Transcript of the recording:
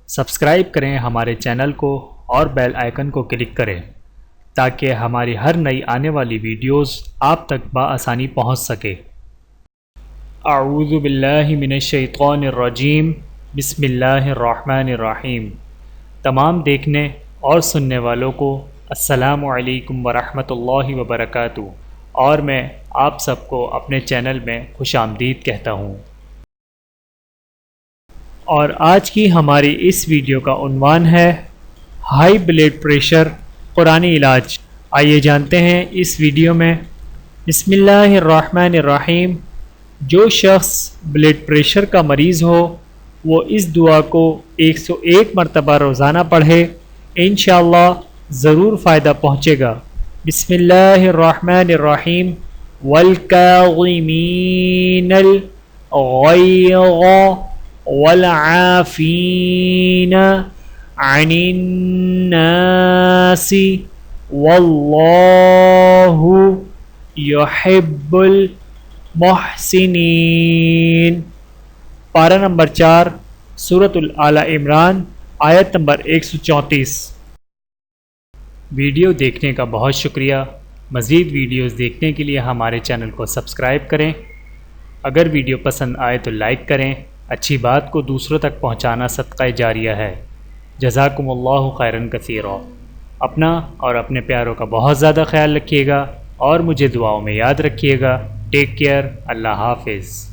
Subscribe کریں ہمارے channel کو اور بیل آئیکن کو کلک کریں تاکہ ہماری ہر نئی آنے والی ویڈیوز آپ تک بآسانی پہنچ سکے۔ اعوذ باللہ من الشیطان الرجیم، بسم اللہ الرحمن الرحیم۔ تمام دیکھنے اور سننے والوں کو السلام علیکم ورحمۃ اللہ وبرکاتہ، اور میں آپ سب کو اپنے چینل میں خوش آمدید کہتا ہوں۔ اور آج کی ہماری اس ویڈیو کا عنوان ہے ہائی بلڈ پریشر قرآنی علاج۔ آئیے جانتے ہیں اس ویڈیو میں۔ بسم اللہ الرحمن الرحیم۔ جو شخص بلڈ پریشر کا مریض ہو وہ اس دعا کو 101 مرتبہ روزانہ پڑھے، انشاءاللہ ضرور فائدہ پہنچے گا۔ بسم اللہ الرحمن الرحیم۔ والکاظمین الغیظ والعافین عن الناس واللہ یحب المحسنین۔ پارہ نمبر 4، سورۃ آل عمران، آیت نمبر 134۔ ویڈیو دیکھنے کا بہت شکریہ۔ مزید ویڈیوز دیکھنے کے لیے ہمارے چینل کو سبسکرائب کریں۔ اگر ویڈیو پسند آئے تو لائک کریں۔ اچھی بات کو دوسروں تک پہنچانا صدقہ جاریہ ہے۔ جزاکم اللہ خیرا کثیرا۔ اپنا اور اپنے پیاروں کا بہت زیادہ خیال رکھیے گا اور مجھے دعاؤں میں یاد رکھیے گا۔ Take care. اللہ حافظ۔